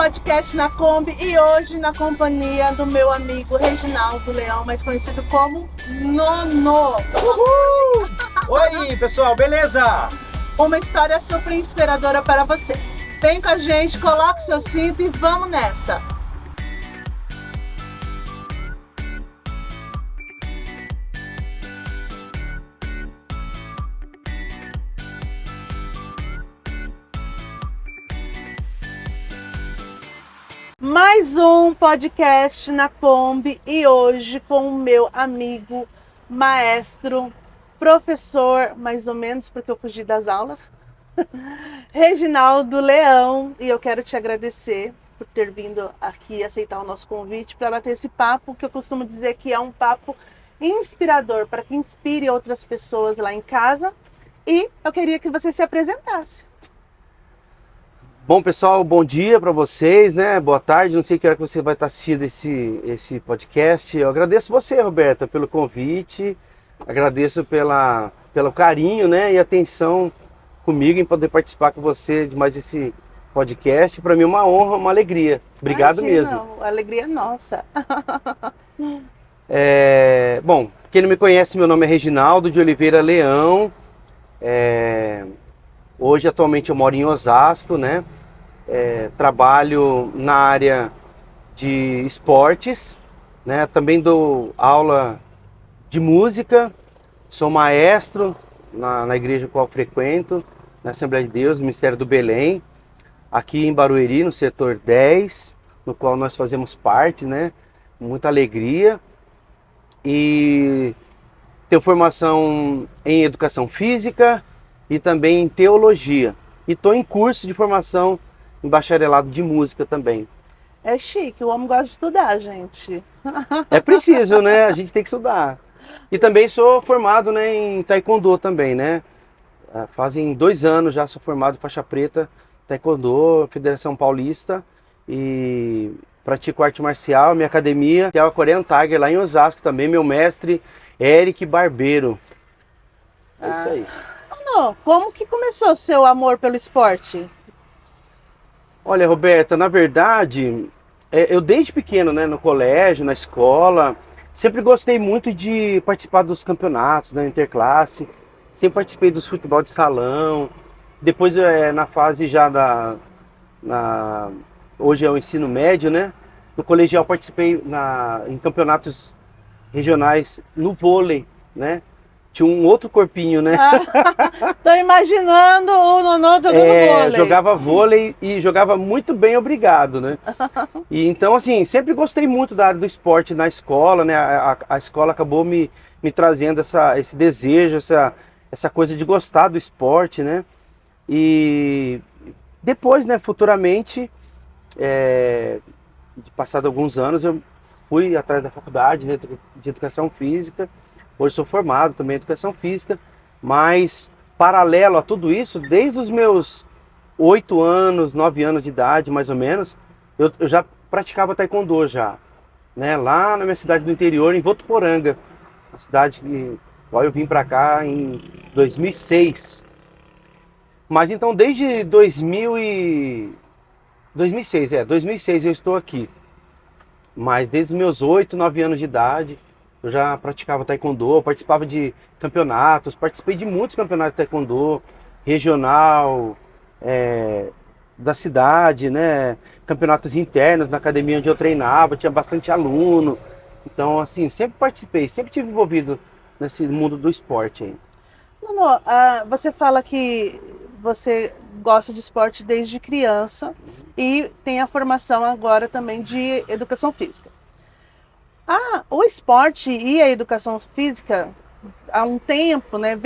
podcast na Kombi e hoje na companhia do meu amigo Reginaldo Leão, mais conhecido como Nono. Uhul! Oi, pessoal, beleza? Uma história super inspiradora para você. Vem com a gente, coloca o seu cinto e vamos nessa. Mais um podcast na Kombi e hoje com o meu amigo, maestro, professor, mais ou menos, porque eu fugi das aulas, Reginaldo Leão. E eu quero te agradecer por ter vindo aqui aceitar o nosso convite para bater esse papo, que eu costumo dizer que é um papo inspirador, para que inspire outras pessoas lá em casa. E eu queria que você se apresentasse. Bom, pessoal, bom dia para vocês, né? Boa tarde, não sei que hora que você vai estar assistindo esse podcast. Eu agradeço você, Roberta, pelo convite, agradeço pelo carinho, né, e atenção comigo em poder participar com você de mais esse podcast. Para mim é uma honra, uma alegria. Obrigado mesmo. A alegria é nossa. Bom, quem não me conhece, meu nome é Reginaldo de Oliveira Leão. Hoje, atualmente, eu moro em Osasco, né? Trabalho na área de esportes, né? Também dou aula de música, sou maestro na igreja qual frequento, na Assembleia de Deus, no Ministério do Belém, aqui em Barueri, no setor 10, no qual nós fazemos parte, né? Muita alegria. E tenho formação em educação física e também em teologia. E estou em curso de formação em bacharelado de música também. É chique, o homem gosta de estudar, gente. É preciso, né? A gente tem que estudar. E também sou formado, né, em taekwondo também, né? Fazem 2 anos já sou formado em faixa preta, taekwondo, Federação Paulista. E pratico arte marcial, minha academia é a Korean Tiger lá em Osasco também, meu mestre Eric Barbeiro. É isso aí. Não, como que começou o seu amor pelo esporte? Olha, Roberta, na verdade, eu desde pequeno, né, no colégio, na escola, sempre gostei muito de participar dos campeonatos, da interclasse, sempre participei dos futebol de salão. Depois, na fase já hoje é o ensino médio, né, no colegial participei em campeonatos regionais no vôlei, né. Tinha um outro corpinho, né? Tô imaginando o Nonô jogando vôlei. Jogava vôlei e jogava muito bem, obrigado, né? E então, assim, sempre gostei muito da área do esporte na escola, né? A escola acabou me trazendo esse desejo, essa coisa de gostar do esporte, né? E depois, né, futuramente, passado alguns anos, eu fui atrás da faculdade, né, de educação física. Hoje sou formado também em educação física, mas paralelo a tudo isso, desde os meus 8 anos, 9 anos de idade, mais ou menos, eu já praticava taekwondo já, né? Lá na minha cidade do interior, em Votuporanga, uma cidade que eu vim para cá em 2006. Mas então desde 2006 eu estou aqui. Mas desde os meus 8, 9 anos de idade, eu já praticava taekwondo, participava de campeonatos, participei de muitos campeonatos de taekwondo, regional, da cidade, né? Campeonatos internos na academia onde eu treinava, tinha bastante aluno. Então, assim, sempre participei, sempre tive envolvido nesse mundo do esporte aí. Nonô, você fala que você gosta de esporte desde criança e tem a formação agora também de educação física. O esporte e a educação física, há um tempo, né,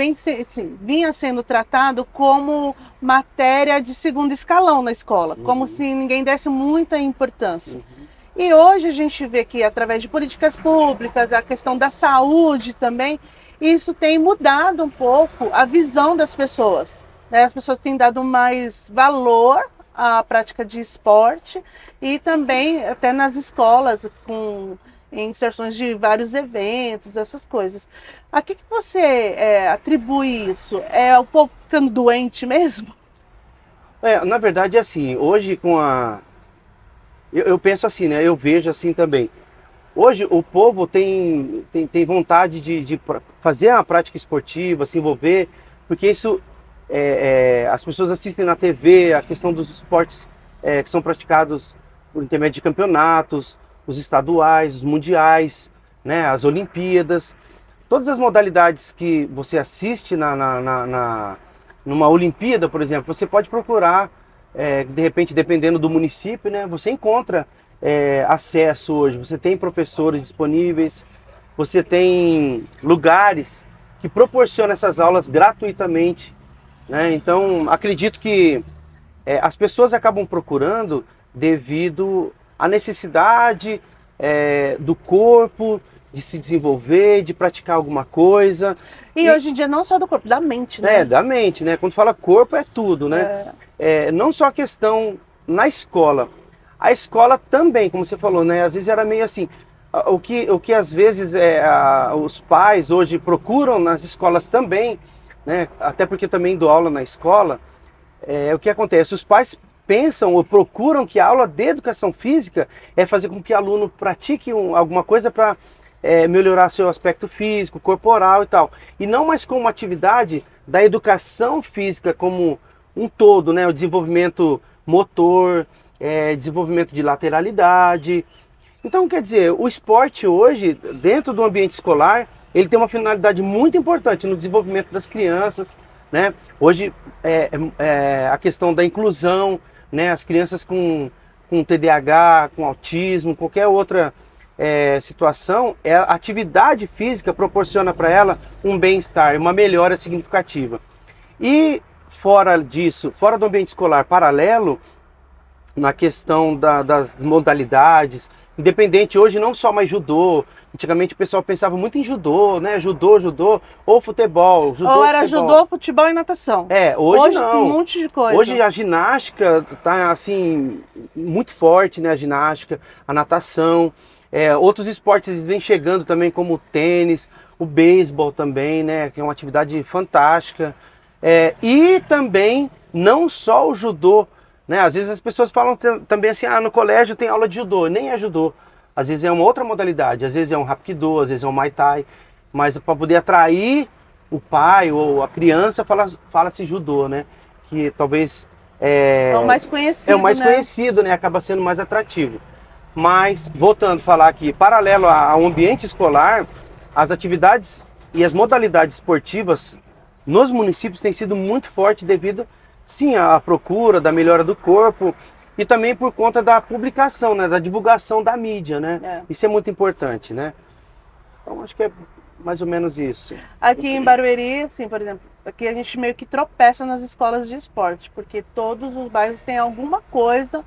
vinha sendo tratado como matéria de segundo escalão na escola, como se ninguém desse muita importância. E hoje a gente vê que, através de políticas públicas, a questão da saúde também, isso tem mudado um pouco a visão das pessoas, né? As pessoas têm dado mais valor à prática de esporte e também até nas escolas, em inserções de vários eventos, essas coisas. A que você atribui isso? É o povo ficando doente mesmo? Na verdade, assim, hoje com a eu penso assim, né? Eu vejo assim também. Hoje o povo tem vontade de fazer a prática esportiva, se envolver, porque isso as pessoas assistem na TV a questão dos esportes que são praticados por intermédio de campeonatos, os estaduais, os mundiais, né, as Olimpíadas. Todas as modalidades que você assiste numa Olimpíada, por exemplo, você pode procurar, de repente, dependendo do município, né, você encontra acesso hoje. Você tem professores disponíveis, você tem lugares que proporcionam essas aulas gratuitamente, né? Então, acredito que as pessoas acabam procurando devido à necessidade do corpo, de se desenvolver, de praticar alguma coisa. E hoje em dia não só do corpo, da mente, né? Da mente, né? Quando fala corpo é tudo, né? Não só a questão na escola. A escola também, como você falou, né? Às vezes era meio assim. O que às vezes os pais hoje procuram nas escolas também, né? Até porque eu também dou aula na escola. O que acontece? Os pais pensam ou procuram que a aula de educação física é fazer com que o aluno pratique alguma coisa para melhorar seu aspecto físico, corporal e tal. E não mais como uma atividade da educação física como um todo, né? O desenvolvimento motor, desenvolvimento de lateralidade. Então, quer dizer, o esporte hoje, dentro do ambiente escolar, ele tem uma finalidade muito importante no desenvolvimento das crianças, né? Hoje, a questão da inclusão, né? As crianças com TDAH, com autismo, qualquer outra situação, a atividade física proporciona para ela um bem-estar, uma melhora significativa. E fora disso, fora do ambiente escolar paralelo, na questão das modalidades, independente, hoje não só mais judô, antigamente o pessoal pensava muito em judô, né? Judô, ou futebol. Ou era judô, futebol e natação. Hoje não. Tem um monte de coisa. Hoje a ginástica tá assim, muito forte, né? A ginástica, a natação. Outros esportes vêm chegando também, como o tênis, o beisebol também, né? Que é uma atividade fantástica. E também, não só o judô, né? Às vezes as pessoas falam também assim, no colégio tem aula de judô, nem é judô. Às vezes é uma outra modalidade, às vezes é um Hapkido, às vezes é um Muay Thai. Mas para poder atrair o pai ou a criança, fala-se judô, né? Que talvez é o mais conhecido, é o mais conhecido, né? Acaba sendo mais atrativo. Mas, voltando a falar aqui, paralelo ao ambiente escolar, as atividades e as modalidades esportivas nos municípios têm sido muito forte devido, sim, à procura da melhora do corpo e também por conta da publicação, né, da divulgação da mídia, né? Isso é muito importante, né? Então, acho que é mais ou menos isso. Aqui em Barueri, assim, por exemplo, aqui a gente meio que tropeça nas escolas de esporte, porque todos os bairros têm alguma coisa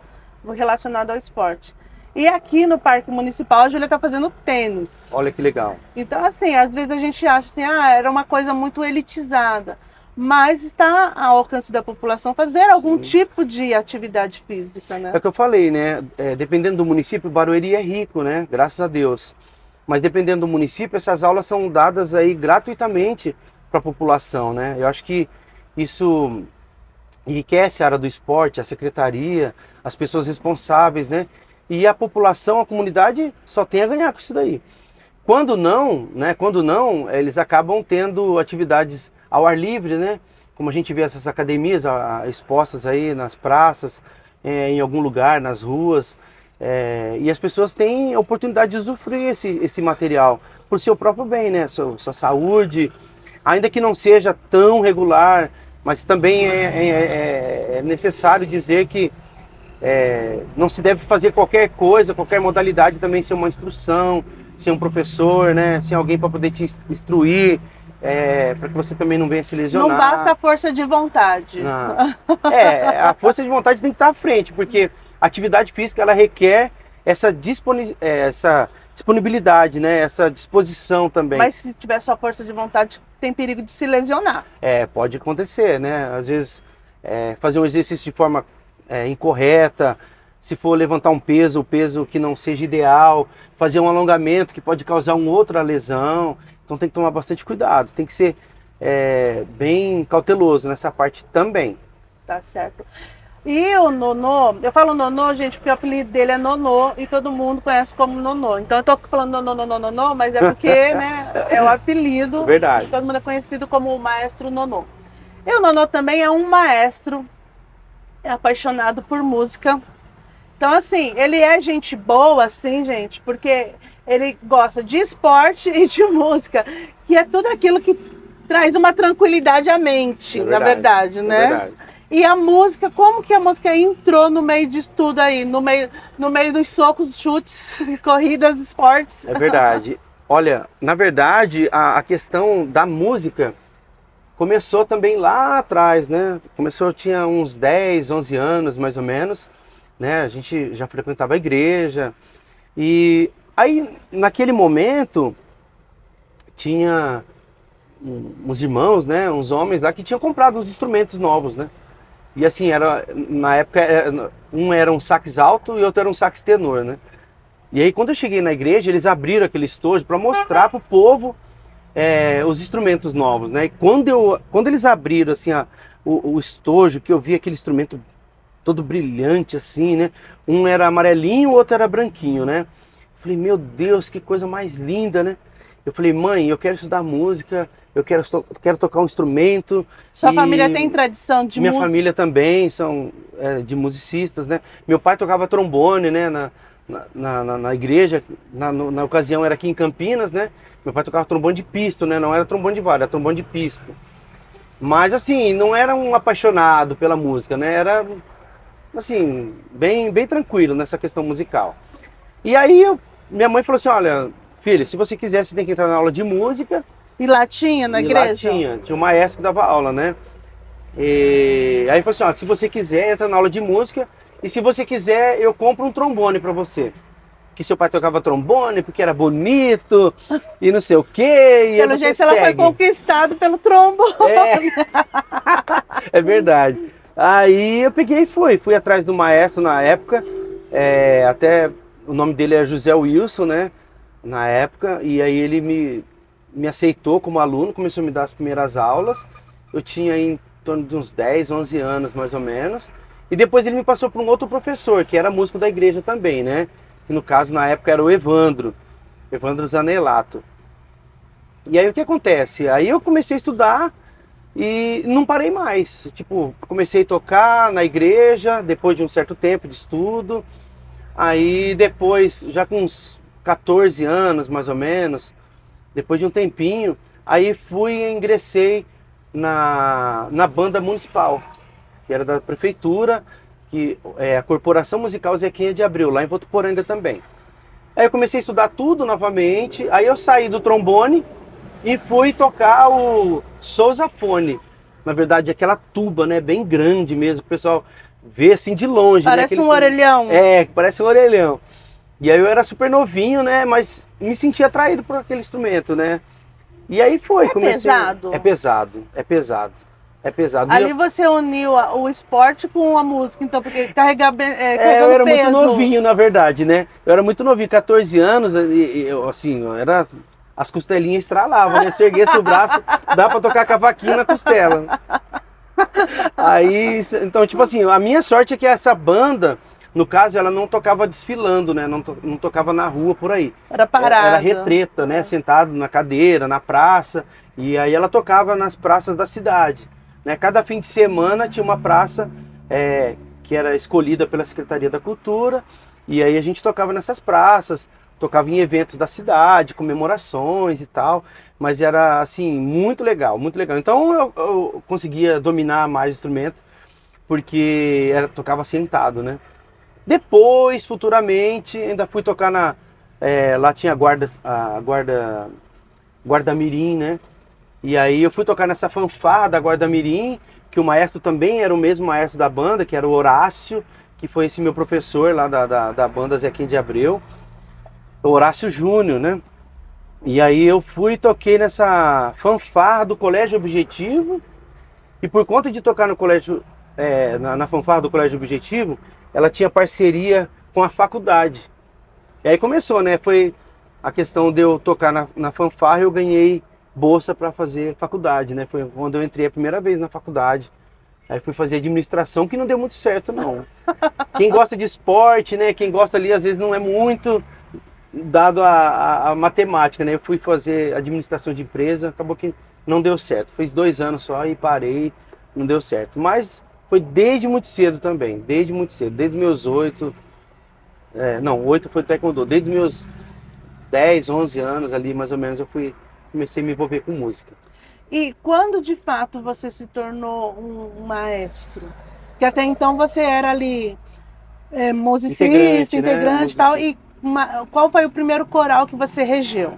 relacionada ao esporte. E aqui no Parque Municipal, a Júlia está fazendo tênis. Olha que legal. Então, assim, às vezes a gente acha assim, era uma coisa muito elitizada. Mas está ao alcance da população fazer algum tipo de atividade física, né? É o que eu falei, né? Dependendo do município, Barueri é rico, né? Graças a Deus. Mas dependendo do município, essas aulas são dadas aí gratuitamente para a população, né? Eu acho que isso enriquece a área do esporte, a secretaria, as pessoas responsáveis, né? E a população, a comunidade só tem a ganhar com isso daí. Quando não, né? Quando não, eles acabam tendo atividades ao ar livre, né? Como a gente vê essas academias expostas aí nas praças, em algum lugar, nas ruas. E as pessoas têm a oportunidade de usufruir esse material por seu próprio bem, né? Sua saúde, ainda que não seja tão regular, mas também é necessário dizer que não se deve fazer qualquer coisa, qualquer modalidade também sem uma instrução, sem um professor, né? Sem alguém para poder te instruir, para que você também não venha se lesionar. Não basta a força de vontade. A força de vontade tem que estar à frente, porque a atividade física ela requer essa disponibilidade, né? Essa disposição também. Mas se tiver só força de vontade, tem perigo de se lesionar. Pode acontecer, né? Às vezes fazer um exercício de forma incorreta, se for levantar um peso, o peso que não seja ideal, fazer um alongamento que pode causar uma outra lesão. Então tem que tomar bastante cuidado, tem que ser bem cauteloso nessa parte também. Tá certo. E o Nonô, eu falo Nonô, gente, porque o apelido dele é Nonô e todo mundo conhece como Nonô. Então eu tô falando Nonô, mas é porque, né, é o apelido. Verdade. Todo mundo é conhecido como o Maestro Nonô. E o Nonô também é um maestro, é apaixonado por música. Então, assim, ele é gente boa, assim, gente, porque ele gosta de esporte e de música, que é tudo aquilo que traz uma tranquilidade à mente, na verdade, né? Verdade. E a música, como que a música entrou no meio disso tudo aí? No meio dos socos, chutes, corridas, esportes? É verdade. Olha, na verdade, a questão da música começou também lá atrás, né? Começou, eu tinha uns 10, 11 anos, mais ou menos, né? A gente já frequentava a igreja. E aí, naquele momento, tinha uns irmãos, né? Uns homens lá que tinham comprado uns instrumentos novos, né? E assim, na época, um era um sax alto e outro era um sax tenor, né? E aí, quando eu cheguei na igreja, eles abriram aquele estojo para mostrar para o povo os instrumentos novos, né? E quando eles abriram assim o estojo, que eu vi aquele instrumento todo brilhante assim, né? Um era amarelinho, o outro era branquinho, né? Eu falei, meu Deus, que coisa mais linda, né? Eu falei, mãe, eu quero estudar música, eu quero tocar um instrumento. Sua família tem tradição de Minha música? família também são de musicistas, né? Meu pai tocava trombone, né? Na igreja, na ocasião era aqui em Campinas, né? Meu pai tocava trombone de pisto, né? Não era trombone de vara, era trombone de pisto. Mas assim, não era um apaixonado pela música, né? Era assim, bem tranquilo nessa questão musical. E aí minha mãe falou assim, olha, filho, se você quiser, você tem que entrar na aula de música. E lá tinha na igreja? Lá tinha um maestro que dava aula, né? E aí falou assim, ó, se você quiser, entra na aula de música. E se você quiser, eu compro um trombone para você. Que seu pai tocava trombone porque era bonito e não sei o quê. E Pelo jeito ela foi conquistada pelo trombone. É verdade. Aí eu peguei e fui atrás do maestro na época. Até o nome dele é José Wilson, né? Na época. E aí ele me aceitou como aluno, começou a me dar as primeiras aulas. Eu tinha em torno de uns 10, 11 anos mais ou menos. E depois ele me passou para um outro professor, que era músico da igreja também, né? Que no caso, na época, era o Evandro Zanelato. E aí o que acontece? Aí eu comecei a estudar e não parei mais. Tipo, comecei a tocar na igreja, depois de um certo tempo de estudo. Aí depois, já com uns 14 anos mais ou menos, depois de um tempinho, aí fui e ingressei na banda municipal, que era da prefeitura, que é a Corporação Musical Zequinha de Abreu, lá em Votuporanga também. Aí eu comecei a estudar tudo novamente, aí eu saí do trombone e fui tocar o sousafone. Na verdade, aquela tuba, né, bem grande mesmo, o pessoal vê assim de longe. Parece né, um orelhão. Parece um orelhão. E aí eu era super novinho, né, mas me sentia atraído por aquele instrumento, né. E aí pesado? É pesado, é pesado. É pesado. Ali você uniu o esporte com a música, então, porque carregando peso. Eu era muito novinho, na verdade, né? Eu era muito novinho, 14 anos, as costelinhas estralavam, né? Se erguesse o braço, dá pra tocar cavaquinho na costela. Aí, então, tipo assim, a minha sorte é que essa banda, no caso, ela não tocava desfilando, né? Não tocava na rua por aí. Era parada. Era retreta, né? Sentado na cadeira, na praça. E aí ela tocava nas praças da cidade. Né? Cada fim de semana tinha uma praça que era escolhida pela Secretaria da Cultura. E aí a gente tocava nessas praças, tocava em eventos da cidade, comemorações e tal. Mas era, assim, muito legal, muito legal. Então eu conseguia dominar mais o instrumento, porque tocava sentado, né? Depois, futuramente, ainda fui tocar lá tinha a guarda-mirim, né? E aí eu fui tocar nessa fanfarra da guarda-mirim, que o maestro também era o mesmo maestro da banda, que era o Horácio, que foi esse meu professor lá da banda Zequinha de Abreu, o Horácio Júnior, né? E aí eu fui e toquei nessa fanfarra do Colégio Objetivo, e por conta de tocar no colégio, na fanfarra do Colégio Objetivo, ela tinha parceria com a faculdade. E aí começou, né? Foi a questão de eu tocar na fanfarra, eu ganhei bolsa para fazer faculdade, né? Foi quando eu entrei a primeira vez na faculdade. Aí fui fazer administração, que não deu muito certo, não. Quem gosta de esporte, né? Quem gosta ali, às vezes não é muito dado a matemática, né? Eu fui fazer administração de empresa, acabou que não deu certo. Fiz 2 anos só e parei, não deu certo. Mas foi desde muito cedo também, desde muito cedo. Desde meus 8, não, 8 foi taekwondo. Desde meus 10, 11 anos ali, mais ou menos, comecei a me envolver com música. E quando de fato você se tornou um maestro? Que até então você era ali musicista, integrante e tal. E qual foi o primeiro coral que você regeu?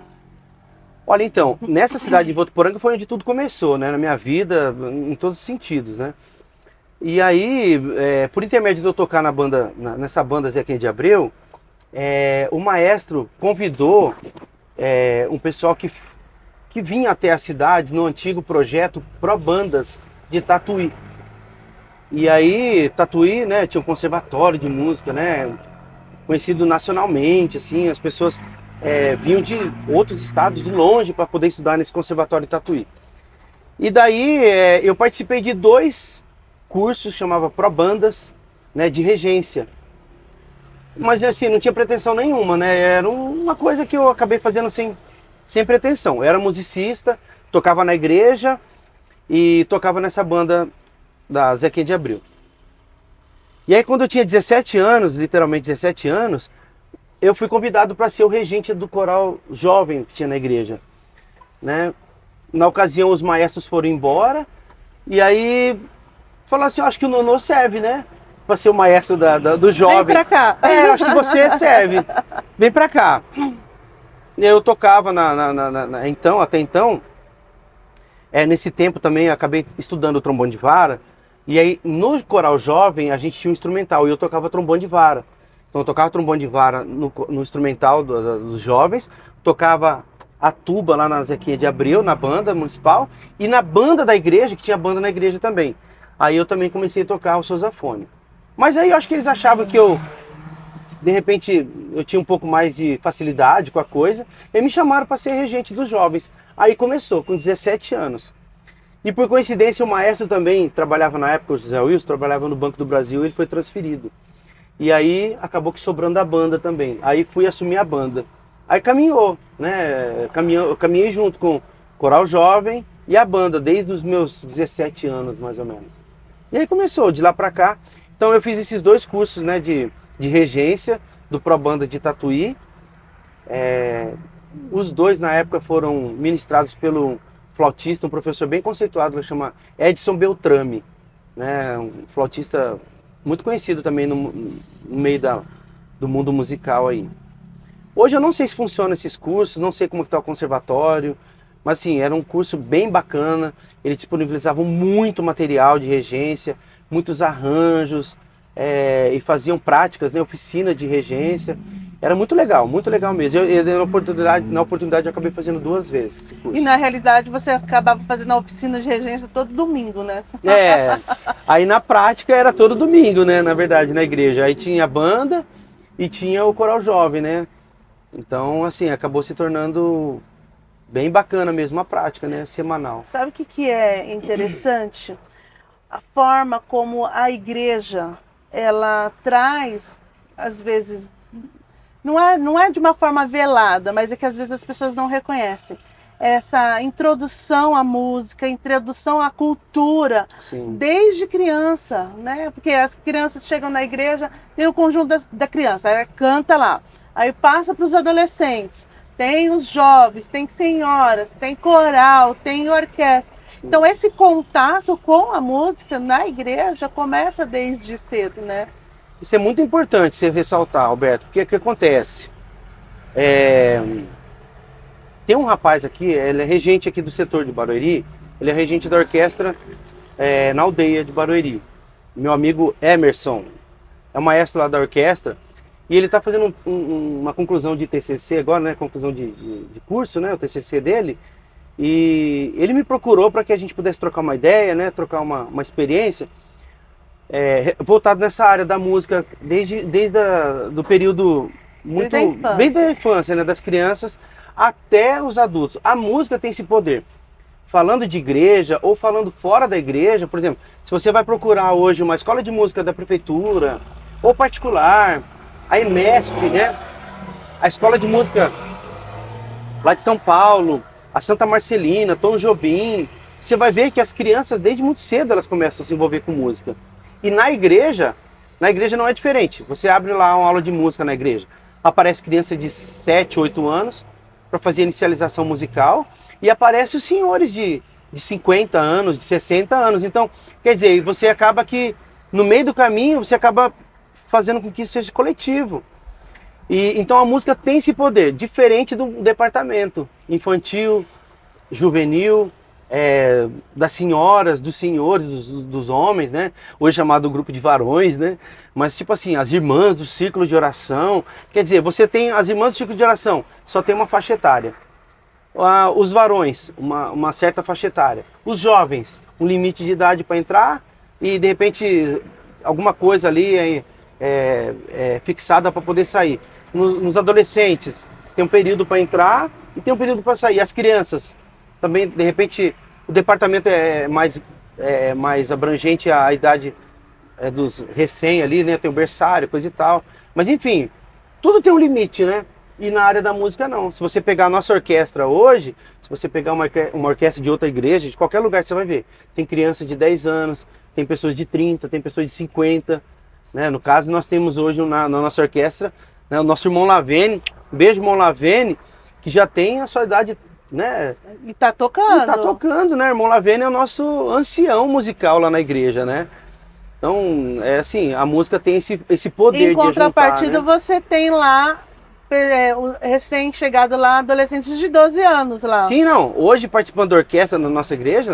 Olha, então, nessa cidade de Votuporanga foi onde tudo começou, né? Na minha vida, em todos os sentidos, né? E aí, por intermédio de eu tocar nessa banda Zequinha de Abreu, o maestro convidou um pessoal que vinha até as cidades no antigo projeto Pro Bandas de Tatuí. E aí, Tatuí, né, tinha um conservatório de música, né, conhecido nacionalmente, assim, as pessoas vinham de outros estados, de longe, para poder estudar nesse conservatório de Tatuí. E daí, eu participei de 2 cursos, chamava Pro Bandas, né, de regência. Mas assim, não tinha pretensão nenhuma, né, era uma coisa que eu acabei fazendo sem pretensão. Eu era musicista, tocava na igreja e tocava nessa banda da Zequinha de Abreu. E aí quando eu tinha 17 anos, literalmente 17 anos, eu fui convidado para ser o regente do coral jovem que tinha na igreja, né? Na ocasião os maestros foram embora e aí falaram assim, acho que o Nonô serve, né? Para ser o maestro dos jovens. Vem pra cá. Acho que você serve. Vem pra cá. Eu tocava até então, nesse tempo também eu acabei estudando o trombone de vara, e aí no coral jovem a gente tinha um instrumental, e eu tocava trombone de vara. Então eu tocava trombone de vara no instrumental dos jovens, tocava a tuba lá na Zequinha de Abreu, na banda municipal, e na banda da igreja, que tinha banda na igreja também. Aí eu também comecei a tocar o saxofone. Mas aí eu acho que eles achavam que de repente, eu tinha um pouco mais de facilidade com a coisa, e me chamaram para ser regente dos jovens. Aí começou, com 17 anos. E por coincidência, o maestro também trabalhava na época, o José Wilson, trabalhava no Banco do Brasil, ele foi transferido. E aí acabou que sobrando a banda também. Aí fui assumir a banda. Aí caminhou, né? Eu caminhei junto com o Coral Jovem e a banda, desde os meus 17 anos, mais ou menos. E aí começou, de lá para cá. Então eu fiz esses 2 cursos, né, de regência do Pro Banda de Tatuí. Os 2 na época foram ministrados pelo flautista, um professor bem conceituado, que chama Edson Beltrame, né? Um flautista muito conhecido também no meio do mundo musical aí. Hoje eu não sei se funciona esses cursos, não sei como está o conservatório, mas assim, era um curso bem bacana, eles disponibilizavam muito material de regência, muitos arranjos, e faziam práticas, né, oficina de regência. Era muito legal mesmo. Na oportunidade eu acabei fazendo 2 vezes esse curso. E na realidade você acabava fazendo a oficina de regência todo domingo, né? Aí na prática era todo domingo, né, na verdade, na igreja. Aí tinha a banda e tinha o coral jovem, né? Então, assim, acabou se tornando bem bacana mesmo a prática, né, semanal. Sabe o que é interessante? A forma como a igreja, ela traz, às vezes, não é de uma forma velada, mas é que às vezes as pessoas não reconhecem. Essa introdução à música, introdução à cultura, Sim. Desde criança, né? Porque as crianças chegam na igreja, tem o conjunto da criança, ela canta lá. Aí passa para os adolescentes, tem os jovens, tem senhoras, tem coral, tem orquestra. Então esse contato com a música na igreja começa desde cedo, né? Isso é muito importante você ressaltar, Alberto, porque o que acontece? Tem um rapaz aqui, ele é regente aqui do setor de Barueri, ele é regente da orquestra na aldeia de Barueri. Meu amigo Emerson é o maestro lá da orquestra e ele está fazendo uma conclusão de TCC agora, né? Conclusão de curso, né? O TCC dele. E ele me procurou para que a gente pudesse trocar uma ideia, né? Trocar uma experiência voltado nessa área da música desde do período muito bem da infância, né? Das crianças até os adultos. A música tem esse poder. falando de igreja ou falando fora da igreja, por exemplo, se você vai procurar hoje uma escola de música da prefeitura ou particular, a EMESP, né? A escola de música lá de São Paulo, a Santa Marcelina, Tom Jobim, você vai ver que as crianças desde muito cedo elas começam a se envolver com música. E na igreja não é diferente. Você abre lá uma aula de música na igreja, aparece criança de 7, 8 anos para fazer inicialização musical e aparece os senhores de 50 anos, de 60 anos. Então, quer dizer, você acaba que no meio do caminho você acaba fazendo com que isso seja coletivo. E então a música tem esse poder, diferente do departamento infantil, juvenil, das senhoras, dos senhores, dos homens, né? Hoje chamado grupo de varões, né? Mas tipo assim, as irmãs do círculo de oração. Quer dizer, você tem as irmãs do círculo de oração, só tem uma faixa etária. Os varões, uma certa faixa etária. Os jovens, um limite de idade para entrar e de repente alguma coisa ali fixada para poder sair. Nos adolescentes, tem um período para entrar e tem um período para sair. As crianças, também, de repente, o departamento é mais abrangente, a idade dos recém ali, né? Tem o berçário, coisa e tal. Mas, enfim, tudo tem um limite, né? E na área da música, não. Se você pegar a nossa orquestra hoje, se você pegar uma orquestra de outra igreja, de qualquer lugar você vai ver. Tem criança de 10 anos, tem pessoas de 30, tem pessoas de 50. Né? No caso, nós temos hoje na nossa orquestra, né, o nosso irmão Lavene, beijo irmão Lavene, que já tem a sua idade, né? E tá tocando. E tá tocando, né? Irmão Lavene é o nosso ancião musical lá na igreja, né? Então, assim, a música tem esse poder de juntar, em contrapartida, né? Você tem lá, o recém-chegado lá, adolescentes de 12 anos lá. Sim, não. Hoje, participando da orquestra na nossa igreja,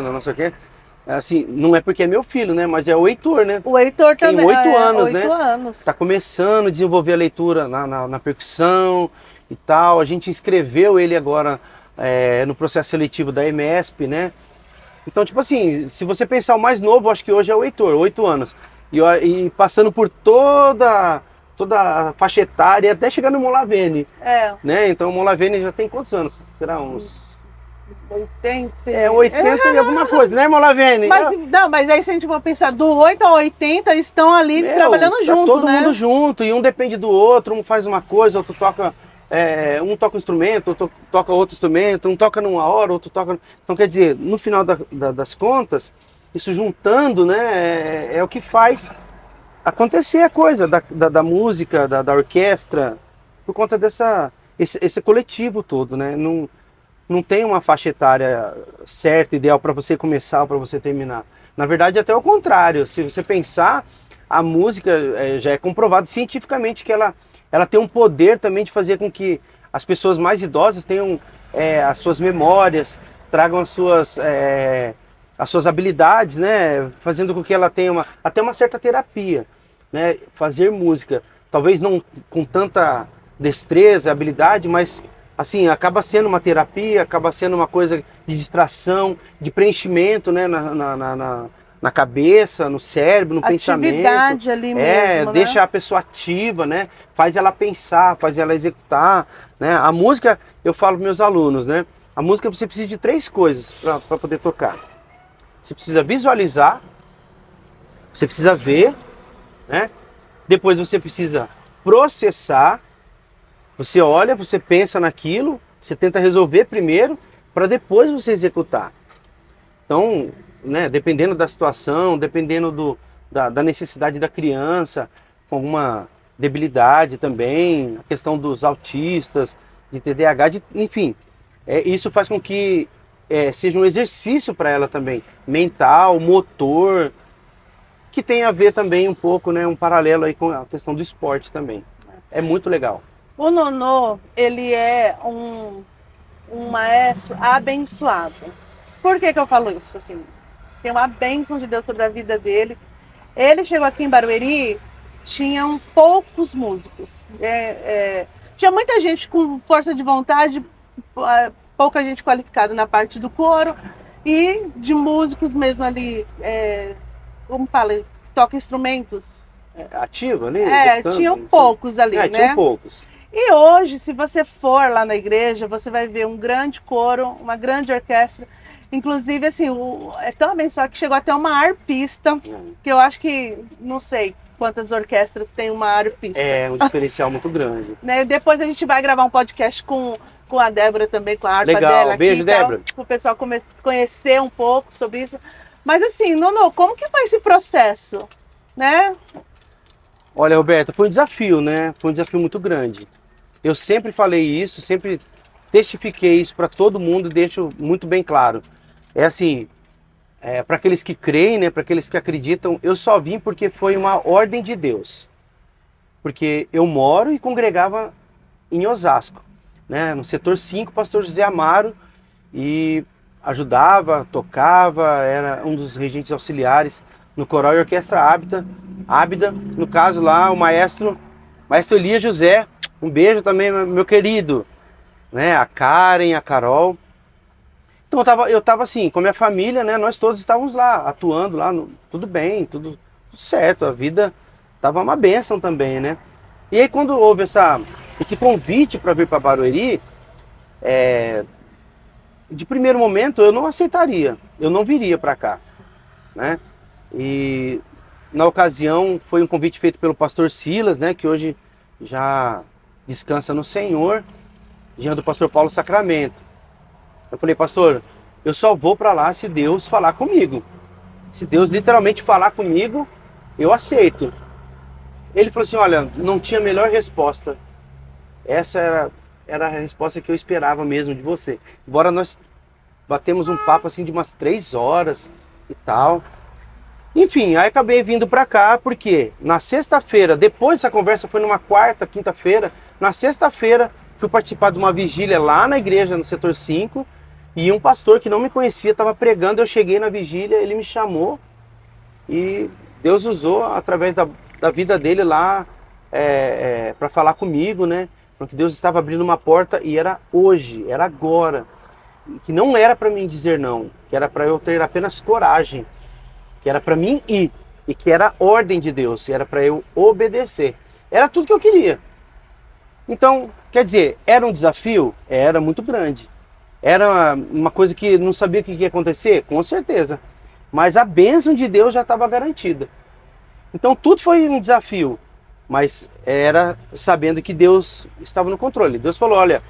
assim, não é porque é meu filho, né? Mas é o Heitor, né? O Heitor também. Tem 8 anos, 8 né? anos. Tá começando a desenvolver a leitura na percussão e tal. A gente inscreveu ele agora no processo seletivo da EMESP, né? Então, tipo assim, se você pensar o mais novo, acho que hoje é o Heitor, 8 anos. E passando por toda a faixa etária, até chegar no Molavene. Né? Então o Molavene já tem quantos anos? Será uns 80. 80 e alguma coisa, né, Molavene? Mas aí se a gente for pensar, do 8 a 80 estão ali trabalhando junto, todo né? mundo junto, e um depende do outro, um faz uma coisa, outro toca, um toca um instrumento, outro toca outro instrumento, um toca numa hora, outro toca... Então, quer dizer, no final das contas, isso juntando, né, é o que faz acontecer a coisa da música, da orquestra, por conta esse coletivo todo, né? Não tem uma faixa etária certa, ideal para você começar ou para você terminar. Na verdade, até o contrário. Se você pensar, a música já é comprovado cientificamente que ela tem um poder também de fazer com que as pessoas mais idosas tenham as suas memórias, tragam as suas habilidades, né? Fazendo com que ela tenha até uma certa terapia, né? Fazer música, talvez não com tanta destreza, habilidade, mas assim, acaba sendo uma terapia, acaba sendo uma coisa de distração, de preenchimento, né, na cabeça, no cérebro, no pensamento. Atividade ali mesmo, deixa né? a pessoa ativa, né? Faz ela pensar, faz ela executar, né? A música, eu falo para meus alunos, né? A música você precisa de 3 coisas para poder tocar. Você precisa visualizar, você precisa ver, né? Depois você precisa processar. Você olha, você pensa naquilo, você tenta resolver primeiro, para depois você executar. Então, né, dependendo da situação, dependendo da necessidade da criança, com alguma debilidade também, a questão dos autistas, de TDAH, enfim, isso faz com que seja um exercício para ela também, mental, motor, que tem a ver também um pouco, né, um paralelo aí com a questão do esporte também. É muito legal. O Nonô, ele é um maestro abençoado. Por que eu falo isso? Assim, tem uma bênção de Deus sobre a vida dele. Ele chegou aqui em Barueri, tinham poucos músicos. Tinha muita gente com força de vontade, pouca gente qualificada na parte do coro e de músicos mesmo ali, como fala, toca instrumentos. Ativo ali? Tinham poucos ali, né? Tinham poucos. E hoje, se você for lá na igreja, você vai ver um grande coro, uma grande orquestra. Inclusive, assim, é tão abençoado que chegou até uma arpista, que eu acho que, não sei quantas orquestras tem uma arpista. É um diferencial muito grande. Né? Depois a gente vai gravar um podcast com a Débora também, com a harpa Legal. dela aqui. Beijo, Débora. Para o pessoal conhecer um pouco sobre isso. Mas assim, Nono, como que foi esse processo? Né? Olha, Roberta, foi um desafio, né? Foi um desafio muito grande. Eu sempre falei isso, sempre testifiquei isso para todo mundo e deixo muito bem claro. É assim, para aqueles que creem, né? Para aqueles que acreditam, eu só vim porque foi uma ordem de Deus. Porque eu moro e congregava em Osasco, né? No setor 5, pastor José Amaro, e ajudava, tocava, era um dos regentes auxiliares no coral e orquestra Ábida. No caso lá, o maestro Elias José, um beijo também, meu querido, né? A Karen, a Carol. Então eu tava assim, com a minha família, né? Nós todos estávamos lá, atuando lá, tudo bem, tudo certo, a vida tava uma bênção também, né? E aí quando houve esse convite para vir para Barueri, de primeiro momento eu não aceitaria, eu não viria para cá, né? E na ocasião foi um convite feito pelo pastor Silas, né? Que hoje já descansa no Senhor, diante do pastor Paulo Sacramento. Eu falei, pastor, eu só vou para lá se Deus falar comigo. Se Deus literalmente falar comigo, eu aceito. Ele falou assim, olha, não tinha melhor resposta. Essa era a resposta que eu esperava mesmo de você. Embora nós batemos um papo assim de umas 3 horas e tal. Enfim, aí acabei vindo para cá porque na sexta-feira, depois dessa conversa foi numa quarta, quinta-feira, na sexta-feira fui participar de uma vigília lá na igreja no setor 5 e um pastor que não me conhecia estava pregando, eu cheguei na vigília, ele me chamou e Deus usou através da vida dele lá para falar comigo, né? Porque Deus estava abrindo uma porta e era hoje, era agora. Que não era para mim dizer não, que era para eu ter apenas coragem, que era para mim ir e que era ordem de Deus, era para eu obedecer. Era tudo que eu queria. Então, quer dizer, era um desafio? Era muito grande. Era uma coisa que não sabia o que ia acontecer? Com certeza. Mas a bênção de Deus já estava garantida. Então tudo foi um desafio, mas era sabendo que Deus estava no controle. Deus falou, olha,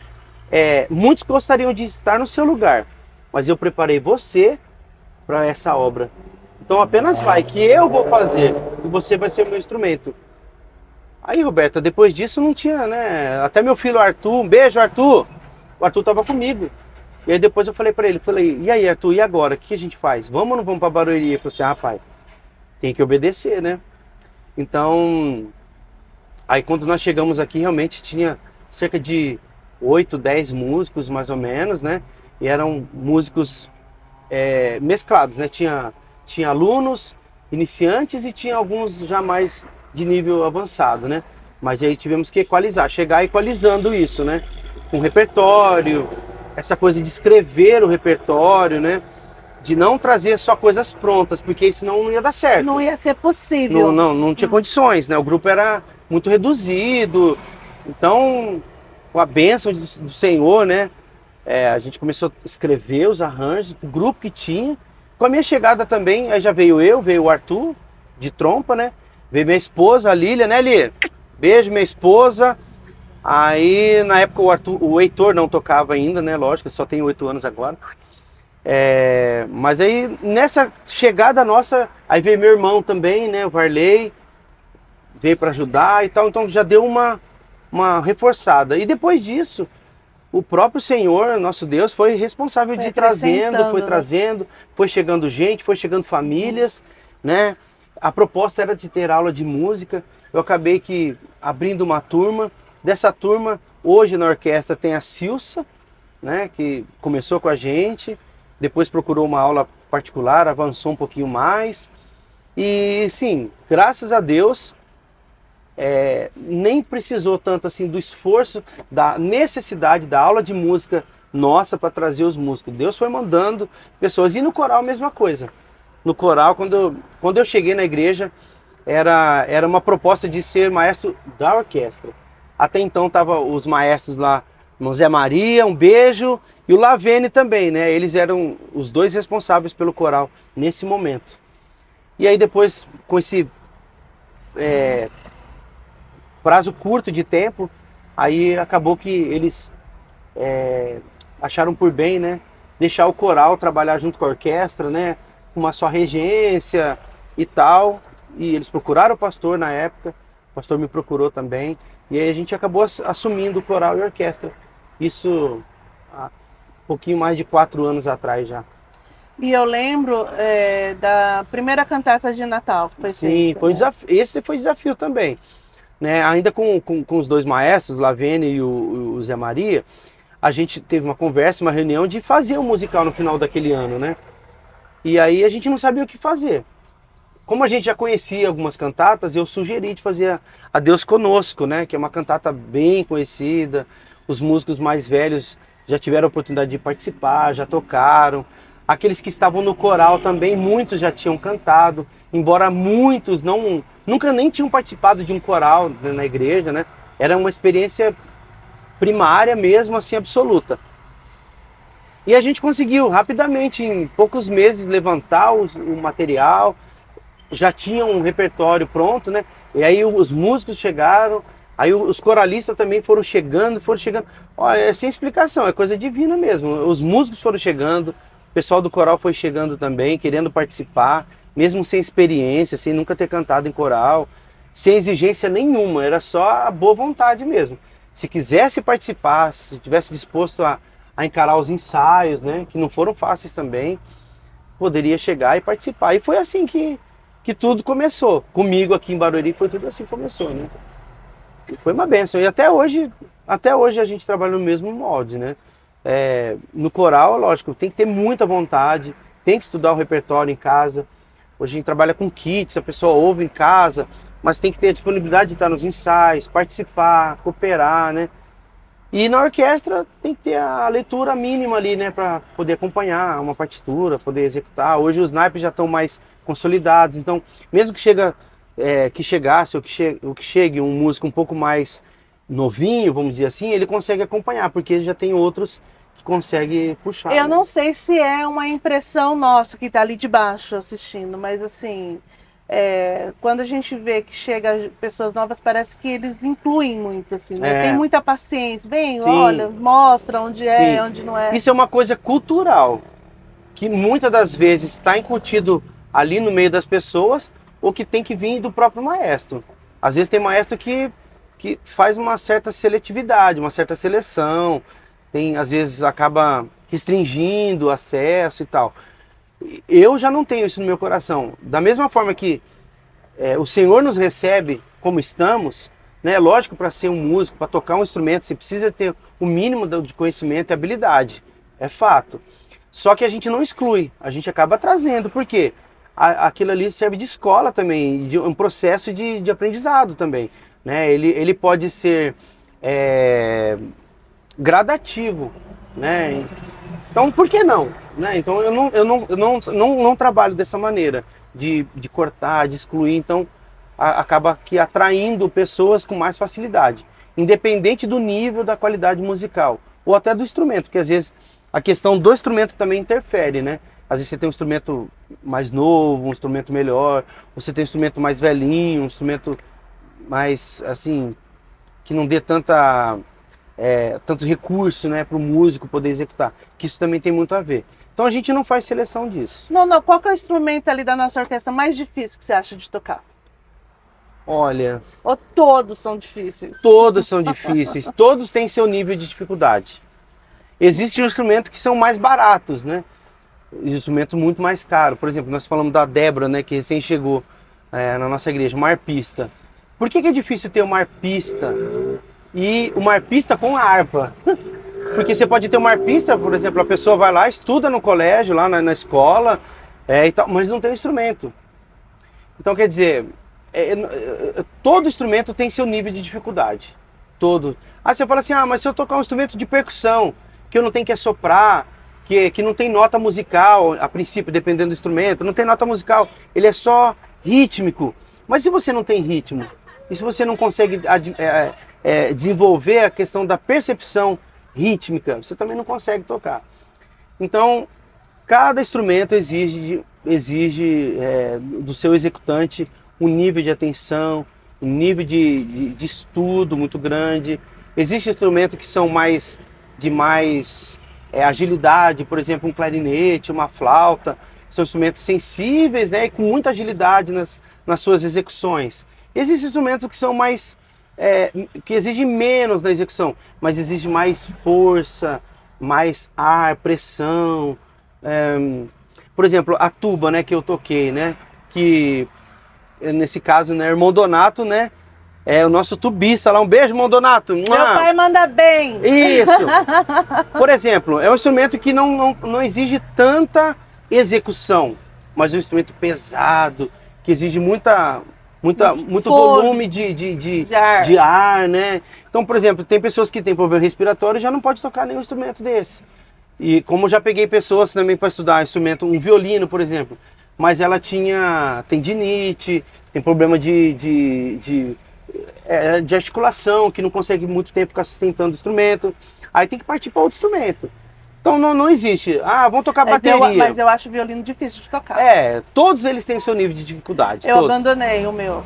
muitos gostariam de estar no seu lugar, mas eu preparei você para essa obra. Então apenas vai, que eu vou fazer e você vai ser o meu instrumento. Aí, Roberta, depois disso não tinha, né? Até meu filho Arthur, um beijo, Arthur. O Arthur estava comigo. E aí depois eu falei para ele, e aí, Arthur, e agora? O que a gente faz? Vamos ou não vamos para Barueri? Ele falou assim, pai, tem que obedecer, né? Então, aí quando nós chegamos aqui, realmente tinha cerca de 8, 10 músicos, mais ou menos, né? E eram músicos mesclados, né? Tinha alunos, iniciantes e tinha alguns já mais de nível avançado, né? Mas aí tivemos que equalizar, chegar equalizando isso, né? Com repertório, essa coisa de escrever o repertório, né? De não trazer só coisas prontas, porque senão não ia dar certo. Não ia ser possível. Não tinha condições, né? O grupo era muito reduzido. Então, com a bênção do Senhor, né? A gente começou a escrever os arranjos, o grupo que tinha. Com a minha chegada também, aí já veio o Arthur, de trompa, né? Veio minha esposa, a Lília, né, Lília? Beijo, minha esposa. Aí, na época, o Heitor não tocava ainda, né? Lógico, só tem 8 anos agora. Mas aí, nessa chegada nossa, aí veio meu irmão também, né? O Varley, veio para ajudar e tal. Então, já deu uma reforçada. E depois disso, o próprio Senhor, nosso Deus, foi responsável de ir trazendo, foi trazendo, foi chegando gente, foi chegando famílias, né? A proposta era de ter aula de música. Eu acabei abrindo uma turma. Dessa turma, hoje na orquestra tem a Silsa, né? Que começou com a gente, depois procurou uma aula particular, avançou um pouquinho mais. E sim, graças a Deus, nem precisou tanto assim do esforço, da necessidade da aula de música nossa para trazer os músicos. Deus foi mandando pessoas. E no coral a mesma coisa. No coral, quando eu cheguei na igreja, era uma proposta de ser maestro da orquestra. Até então estavam os maestros lá, irmão Zé Maria, um beijo, E o Lavene também, né? Eles eram os dois responsáveis pelo coral nesse momento. E aí depois, com esse prazo curto de tempo, aí acabou que eles acharam por bem, né? Deixar o coral trabalhar junto com a orquestra, né? Com uma só regência e tal. E eles procuraram o pastor na época, o pastor me procurou também. E aí a gente acabou assumindo o coral e a orquestra. Isso há um pouquinho mais de 4 anos atrás já. E eu lembro da primeira cantata de Natal que foi Sim, feita, foi um né? desafio. Esse foi desafio também, né? Ainda com os dois maestros, Lavene e o Zé Maria, a gente teve uma conversa, uma reunião de fazer um musical no final daquele ano, né? E aí a gente não sabia o que fazer. Como a gente já conhecia algumas cantatas, eu sugeri de fazer a Deus Conosco, né? Que é uma cantata bem conhecida. Os músicos mais velhos já tiveram a oportunidade de participar, já tocaram. Aqueles que estavam no coral também, muitos já tinham cantado, embora muitos nunca nem tinham participado de um coral na igreja, né? Era uma experiência primária mesmo, assim, absoluta. E a gente conseguiu rapidamente, em poucos meses, levantar o material, já tinha um repertório pronto, né? E aí os músicos chegaram, aí os coralistas também foram chegando. Olha, é sem explicação, é coisa divina mesmo. Os músicos foram chegando, o pessoal do coral foi chegando também, querendo participar, mesmo sem experiência, sem nunca ter cantado em coral, sem exigência nenhuma, era só a boa vontade mesmo. Se quisesse participar, se estivesse disposto a encarar os ensaios, né, que não foram fáceis também, poderia chegar e participar. E foi assim que tudo começou. Comigo aqui em Barueri foi tudo assim que começou, né? E foi uma bênção. E até hoje a gente trabalha no mesmo molde, né? No coral, lógico, tem que ter muita vontade, tem que estudar o repertório em casa. Hoje a gente trabalha com kits, a pessoa ouve em casa, mas tem que ter a disponibilidade de estar nos ensaios, participar, cooperar, né? E na orquestra tem que ter a leitura mínima ali, né, para poder acompanhar uma partitura, poder executar. Hoje os naipes já estão mais consolidados, então mesmo que chegasse ou que chegue um músico um pouco mais novinho, vamos dizer assim, ele consegue acompanhar, porque ele já tem outros que conseguem puxar. Eu né? não sei se é uma impressão nossa que está ali de baixo assistindo, mas assim, quando a gente vê que chega pessoas novas, parece que eles incluem muito, assim, né? Tem muita paciência. Vem, Sim. olha, mostra onde Sim. é, onde não é. Isso é uma coisa cultural, que muitas das vezes está incutido ali no meio das pessoas, ou que tem que vir do próprio maestro. Às vezes tem maestro que faz uma certa seletividade, uma certa seleção, às vezes acaba restringindo o acesso e tal. Eu já não tenho isso no meu coração. Da mesma forma que o Senhor nos recebe como estamos, né? Lógico, para ser um músico, para tocar um instrumento, você precisa ter o mínimo de conhecimento e habilidade. É fato. Só que a gente não exclui, a gente acaba trazendo. Por quê? Aquilo ali serve de escola também, de um processo de aprendizado também. Né? Ele pode ser gradativo, né? Então, por que não? Né? Então, eu não trabalho dessa maneira, de cortar, de excluir. Então, acaba que atraindo pessoas com mais facilidade, independente do nível da qualidade musical, ou até do instrumento, porque às vezes a questão do instrumento também interfere, né? Às vezes você tem um instrumento mais novo, um instrumento melhor, você tem um instrumento mais velhinho, um instrumento mais, assim, que não dê tanto recurso, né, para o músico poder executar, que isso também tem muito a ver. Então a gente não faz seleção disso. Não, qual que é o instrumento ali da nossa orquestra mais difícil que você acha de tocar? Olha... Ou todos são difíceis? Todos são difíceis, todos têm seu nível de dificuldade. Existem instrumentos que são mais baratos, né? Instrumentos muito mais caros. Por exemplo, nós falamos da Débora, né, que recém chegou na nossa igreja, uma arpista. Por que é difícil ter uma arpista e uma arpista com harpa? Porque você pode ter uma arpista, por exemplo, a pessoa vai lá, estuda no colégio, lá na escola, e tal, mas não tem instrumento. Então, quer dizer, todo instrumento tem seu nível de dificuldade. Todo. Aí você fala assim, mas se eu tocar um instrumento de percussão, que eu não tenho que assoprar, que não tem nota musical, a princípio, dependendo do instrumento, não tem nota musical, ele é só rítmico. Mas se você não tem ritmo, e se você não consegue desenvolver a questão da percepção rítmica, você também não consegue tocar. Então, cada instrumento exige do seu executante um nível de atenção, um nível de estudo muito grande. Existem instrumentos que são de mais agilidade, por exemplo, um clarinete, uma flauta, são instrumentos sensíveis, né, e com muita agilidade nas suas execuções. Existem instrumentos que são que exigem menos na execução, mas exigem mais força, mais ar, pressão. Por exemplo, a tuba, né, que eu toquei, né, que nesse caso, né, irmão Donato, né, é o nosso tubista lá. Um beijo, irmão Donato. Meu pai manda bem. Isso. Por exemplo, é um instrumento que não exige tanta execução, mas é um instrumento pesado, que exige muito volume de ar, né? Então, por exemplo, tem pessoas que têm problema respiratório e já não pode tocar nenhum instrumento desse. E como eu já peguei pessoas também para estudar instrumento, um violino, por exemplo, mas ela tinha tendinite, tem problema de articulação, que não consegue muito tempo ficar sustentando o instrumento, aí tem que partir para outro instrumento. Então não existe, vamos tocar bateria. Mas eu acho o violino difícil de tocar. Todos eles têm seu nível de dificuldade. Eu abandonei o meu.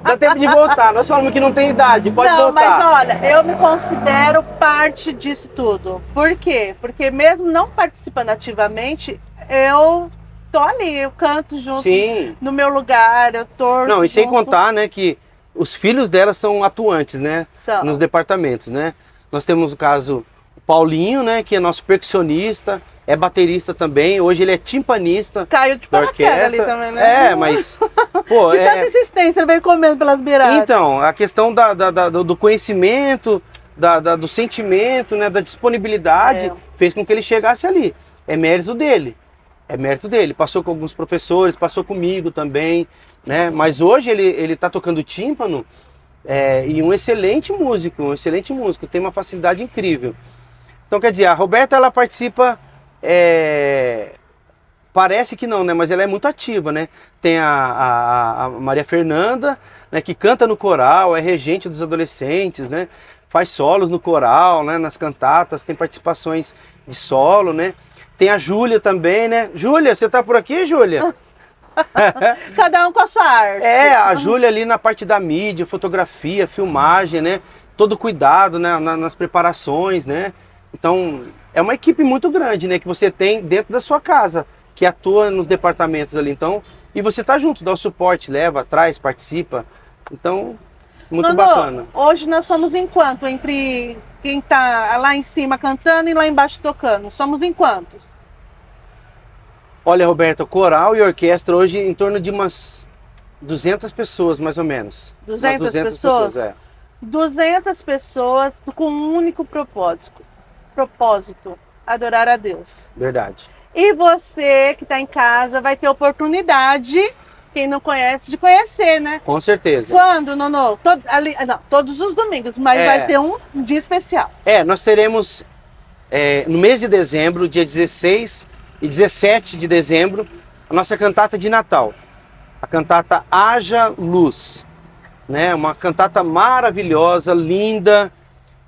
Dá tempo de voltar, nós falamos que não tem idade, pode voltar. Mas olha, eu me considero parte disso tudo. Por quê? Porque mesmo não participando ativamente, eu tô ali, eu canto junto. Sim. No meu lugar, eu torço. Não, e sem contar, né, que os filhos dela são atuantes, né, nos departamentos, né. Nós temos o caso o Paulinho, né, que é nosso percussionista, é baterista também, hoje ele é timpanista. Caiu de paraquedas ali também, né? Mas pô, de tanta insistência, ele veio comendo pelas beiradas. Então, a questão do conhecimento, do sentimento, né, da disponibilidade, fez com que ele chegasse ali. É mérito dele. É mérito dele. Passou com alguns professores, passou comigo também, né? Mas hoje ele tá tocando tímpano e um excelente músico, tem uma facilidade incrível. Então, quer dizer, a Roberta, ela participa, parece que não, né? Mas ela é muito ativa, né? Tem a Maria Fernanda, né? Que canta no coral, é regente dos adolescentes, né? Faz solos no coral, né? Nas cantatas, tem participações de solo, né? Tem a Júlia também, né? Júlia, você tá por aqui, Júlia? Cada um com a sua arte. A Júlia ali na parte da mídia, fotografia, filmagem, né? Todo cuidado, né? Nas preparações, né? Então, é uma equipe muito grande, né? Que você tem dentro da sua casa, que atua nos departamentos ali. Então, e você tá junto, dá o suporte, leva, traz, participa. Então, muito bacana. Hoje nós somos em quanto? Entre quem tá lá em cima cantando e lá embaixo tocando? Somos em quantos? Olha, Roberta, coral e orquestra hoje em torno de umas 200 pessoas, mais ou menos. 200 pessoas? 200 pessoas com um único propósito, adorar a Deus. Verdade. E você que está em casa vai ter oportunidade, quem não conhece, de conhecer, né? Com certeza. Quando, Nonô? Todos os domingos, mas vai ter um dia especial. Nós teremos no mês de dezembro, dia 16 e 17 de dezembro, a nossa cantata de Natal. A cantata Haja Luz. Né? Uma cantata maravilhosa, linda,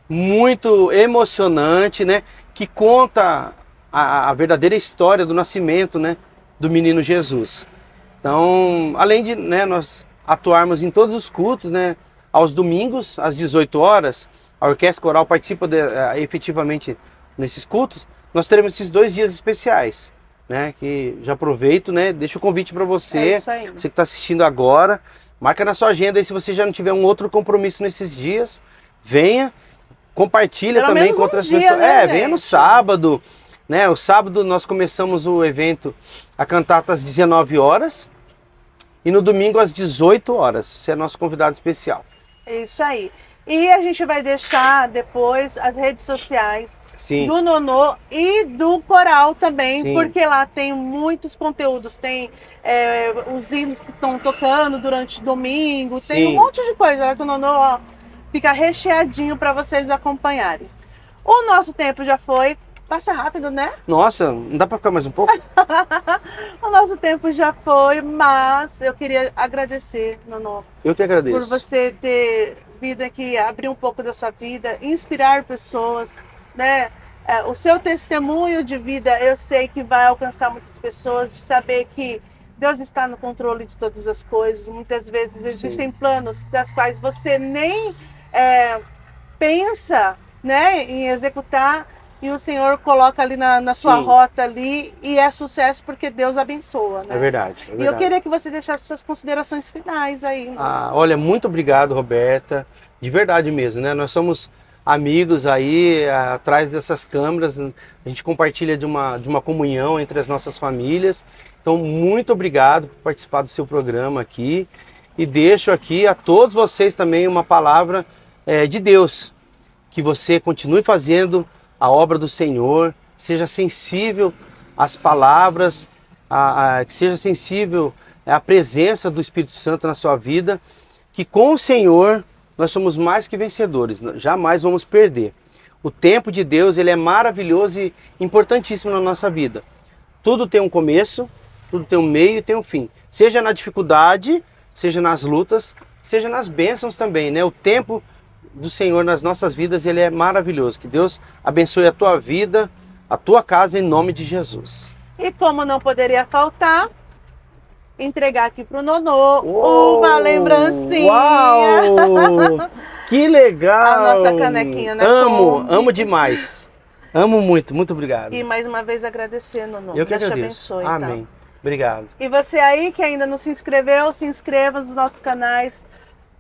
muito emocionante, né? Que conta a verdadeira história do nascimento, né? Do menino Jesus. Então, além de, né, nós atuarmos em todos os cultos, né? Aos domingos, às 18 horas, a Orquestra Coral participa efetivamente nesses cultos, nós teremos esses 2 dias especiais, né? Que já aproveito, né? Deixo o convite para você, você que está assistindo agora, marca na sua agenda aí se você já não tiver um outro compromisso nesses dias, venha, compartilha pelo também com outras pessoas. Né, venha no sábado, né? O sábado nós começamos o evento, a cantata às 19 horas e no domingo às 18 horas. Você é nosso convidado especial. É isso aí. E a gente vai deixar depois as redes sociais do Nonô e do Coral também, porque lá tem muitos conteúdos, tem os hinos que estão tocando durante o domingo, tem um monte de coisa lá que o Nonô fica recheadinho para vocês acompanharem. O nosso tempo já foi, passa rápido, né? Nossa, não dá para ficar mais um pouco? O nosso tempo já foi, mas eu queria agradecer, Nonô. Eu que agradeço. Por você ter vida aqui, abrir um pouco da sua vida, inspirar pessoas, né? O seu testemunho de vida, eu sei que vai alcançar muitas pessoas, de saber que Deus está no controle de todas as coisas. Muitas vezes existem planos das quais você nem pensa, né, em executar, e o Senhor coloca ali na sua rota ali, e é sucesso porque Deus abençoa, né? É verdade. E eu queria que você deixasse suas considerações finais aí. Né? Olha, muito obrigado, Roberta. De verdade mesmo, né? Nós somos amigos aí, atrás dessas câmeras. A gente compartilha de uma comunhão entre as nossas famílias. Então, muito obrigado por participar do seu programa aqui. E deixo aqui a todos vocês também uma palavra de Deus. Que você continue fazendo a obra do Senhor, seja sensível às palavras, que seja sensível à presença do Espírito Santo na sua vida, que com o Senhor nós somos mais que vencedores, jamais vamos perder. O tempo de Deus, ele é maravilhoso e importantíssimo na nossa vida. Tudo tem um começo, tudo tem um meio e tem um fim. Seja na dificuldade, seja nas lutas, seja nas bênçãos também, né? O tempo do Senhor nas nossas vidas, ele é maravilhoso. Que Deus abençoe a tua vida, a tua casa, em nome de Jesus. E como não poderia faltar, entregar aqui pro Nonô uma lembrancinha. Uau! Que legal! A nossa canequinha na Amo demais. Amo muito, muito obrigado. E mais uma vez agradecer, Nonô. Eu que Deus te agradeço. abençoe. Amém. Tá? Obrigado. E você aí que ainda não se inscreveu, se inscreva nos nossos canais.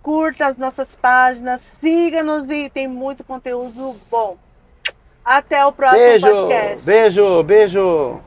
Curta as nossas páginas, siga-nos e tem muito conteúdo bom. Até o próximo podcast. Beijo.